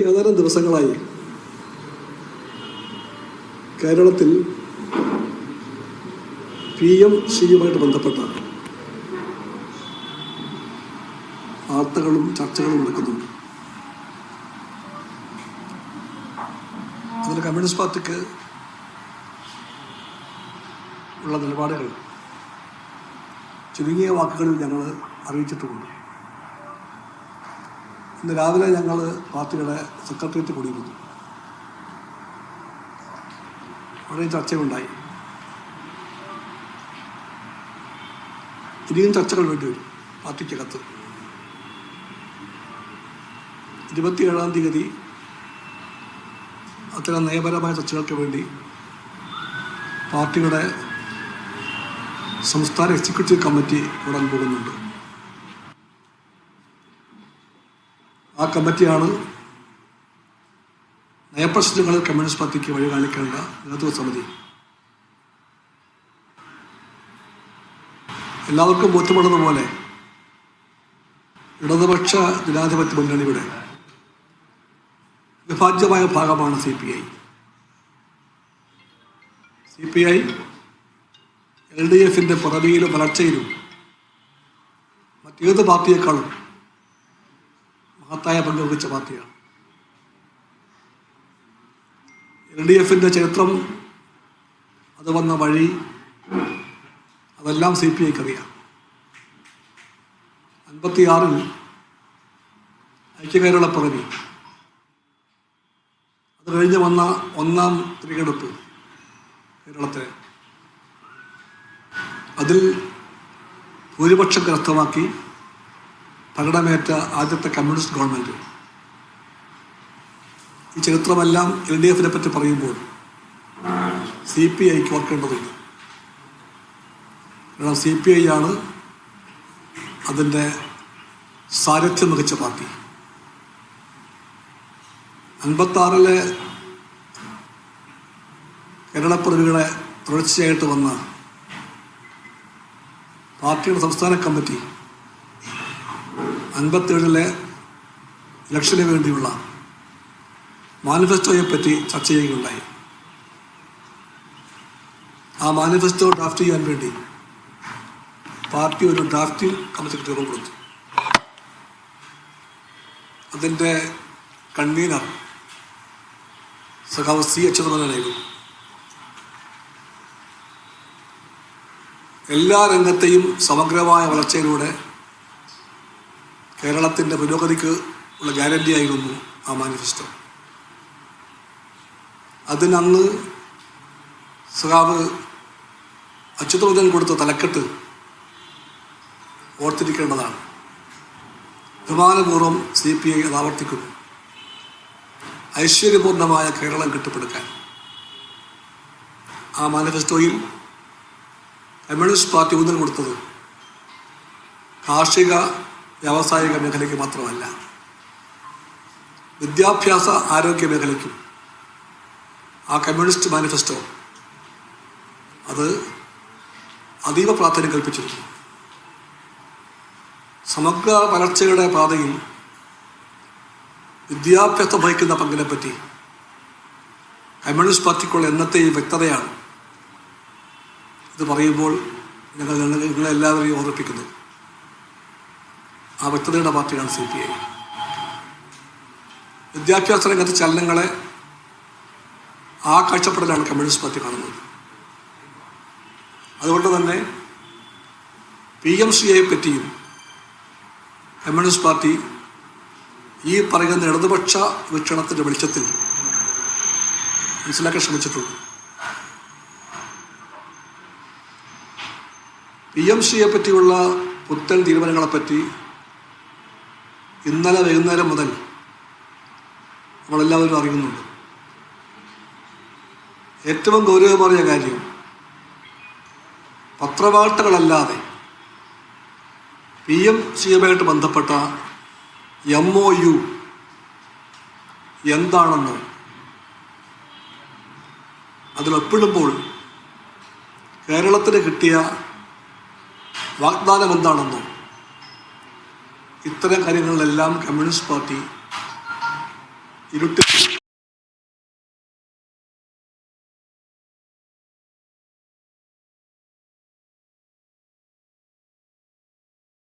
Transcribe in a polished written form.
ഏതാനും ദിവസങ്ങളായി കേരളത്തിൽ PMCയുമായിട്ട് ബന്ധപ്പെട്ട വാർത്തകളും ചർച്ചകളും നടക്കുന്നുണ്ട്. അതിൽ കമ്മ്യൂണിസ്റ്റ് പാർട്ടിക്ക് ഉള്ള നിലപാടുകൾ ചുരുങ്ങിയ വാക്കുകളിൽ ഞങ്ങൾ അറിയിച്ചിട്ടുമുണ്ട്. ഇന്ന് രാവിലെ ഞങ്ങൾ പാർട്ടിയുടെ സെക്രട്ടേറിയറ്റ് കൂടിയിരുന്നു. വളരെ ചർച്ചയുണ്ടായി. ഇനിയും ചർച്ചകൾ വേണ്ടിവരും. പാർട്ടിക്കകത്ത് 27-ാം തീയതി അത്തരം നയപരമായ ചർച്ചകൾക്ക് വേണ്ടി പാർട്ടിയുടെ സംസ്ഥാന എക്സിക്യൂട്ടീവ് കമ്മിറ്റി കൂടാൻ പോകുന്നുണ്ട്. ആ കമ്മിറ്റിയാണ് നയപ്രശ്നങ്ങളിൽ കമ്മ്യൂണിസ്റ്റ് പാർട്ടിക്ക് വഴി കാണിക്കേണ്ട നേതൃത്വ സമിതി. എല്ലാവർക്കും ബോധ്യപ്പെടുന്നതുപോലെ ഇടതുപക്ഷ ജനാധിപത്യ മുന്നണിയുടെ വിഭാജ്യമായ ഭാഗമാണ് CPI. CPI LDFിൻ്റെ പുറവിയിലും വളർച്ചയിലും മറ്റേത് പാർട്ടിയേക്കാളും മഹത്തായ പങ്ക് വഹിച്ച പാർട്ടിയാണ്. LDFിൻ്റെ ചരിത്രം, അത് വന്ന വഴി, അതെല്ലാം CPIക്ക് അറിയാം. 56-ൽ ഐക്യകേരള പിറവി, അത് കഴിഞ്ഞ് വന്ന ഒന്നാം തിരഞ്ഞെടുപ്പ് കേരളത്തെ, അതിൽ ഭൂരിപക്ഷം കരസ്ഥമാക്കി പ്രകടമേറ്റ ആദ്യത്തെ കമ്മ്യൂണിസ്റ്റ് ഗവൺമെൻറ്. ഈ ചരിത്രമെല്ലാം LDFിനെ പറ്റി പറയുമ്പോൾ CPIക്ക് ഓർക്കേണ്ടതുണ്ട്. കാരണം CPI ആണ് അതിൻ്റെ സാരഥ്യം വഹിച്ച പാർട്ടി. 56-ലെ കേരളപ്പിറവികളെ തുടർച്ചയായിട്ട് വന്ന പാർട്ടിയുടെ സംസ്ഥാന കമ്മിറ്റി 57-ലെ ഇലക്ഷന് വേണ്ടിയുള്ള മാനിഫെസ്റ്റോയെപ്പറ്റി ചർച്ച ചെയ്യുകയുണ്ടായി. ആ മാനിഫെസ്റ്റോ ഡ്രാഫ്റ്റ് ചെയ്യാൻ വേണ്ടി പാർട്ടി ഒരു ഡ്രാഫ്റ്റിംഗ് കമ്മിറ്റിക്ക് രൂപം കൊടുത്തു. അതിൻ്റെ കൺവീനർ സഖാവ് CH തോമനായിരുന്നു. എല്ലാ രംഗത്തെയും സമഗ്രമായ വളർച്ചയിലൂടെ കേരളത്തിൻ്റെ പുരോഗതിക്ക് ഉള്ള ഗ്യാരണ്ടിയായിരുന്നു ആ മാനിഫെസ്റ്റോ. അതിനന്ന് സഖാവ് അച്യുതബോധൻ കൊടുത്ത തലക്കെട്ട് ഓർത്തിരിക്കേണ്ടതാണ്. ബഹുമാനപൂർവ്വം CPI അത് ആവർത്തിക്കുന്നു: ഐശ്വര്യപൂർണമായ കേരളം കെട്ടിപ്പടുക്കാൻ. ആ മാനിഫെസ്റ്റോയിൽ കമ്മ്യൂണിസ്റ്റ് പാർട്ടി ഊന്നൽ കൊടുത്തത് കാർഷിക വ്യാവസായിക മേഖലയ്ക്ക് മാത്രമല്ല, വിദ്യാഭ്യാസ ആരോഗ്യ മേഖലയ്ക്കും ആ കമ്മ്യൂണിസ്റ്റ് മാനിഫെസ്റ്റോ അത് അതീവ പ്രാധാന്യം കൽപ്പിച്ചിരുന്നു. സമഗ്ര വളർച്ചയുടെ പാതയിൽ വിദ്യാഭ്യാസം വഹിക്കുന്ന പങ്കിനെപ്പറ്റി കമ്മ്യൂണിസ്റ്റ് പാർട്ടിക്കുള്ള എന്നത്തെയും വ്യക്തതയാണ് ഇത് പറയുമ്പോൾ നിങ്ങളെല്ലാവരെയും ഓർമ്മിപ്പിക്കുന്നത്. ആ വ്യക്തതയുടെ പാർട്ടിയാണ് CPI. വിദ്യാഭ്യാസ രംഗത്തെ ചലനങ്ങളെ ആ കാഴ്ചപ്പാടിലാണ് കമ്മ്യൂണിസ്റ്റ് പാർട്ടി കാണുന്നത്. അതുകൊണ്ട് തന്നെ PMCയെ പറ്റിയും കമ്മ്യൂണിസ്റ്റ് പാർട്ടി ഈ പറയുന്ന ഇടതുപക്ഷ വീക്ഷണത്തിൻ്റെ വെളിച്ചത്തിൽ മനസ്സിലാക്കാൻ ശ്രമിച്ചിട്ടുണ്ട്. PMCയെ പറ്റിയുള്ള പുത്തൻ തീരുമാനങ്ങളെപ്പറ്റി ഇന്നലെ വൈകുന്നേരം മുതൽ നമ്മളെല്ലാവരും അറിയുന്നുണ്ട്. ഏറ്റവും ഗൗരവമേറിയ കാര്യം, പത്രവാർത്തകളല്ലാതെ PMCയുമായിട്ട് ബന്ധപ്പെട്ട MOU എന്താണെന്നോ അതിലൊപ്പിടുമ്പോൾ കേരളത്തിന് കിട്ടിയ വാഗ്ദാനം എന്താണെന്നോ ഇത്തരം കാര്യങ്ങളിലെല്ലാം കമ്മ്യൂണിസ്റ്റ് പാർട്ടി ഇരുട്ട്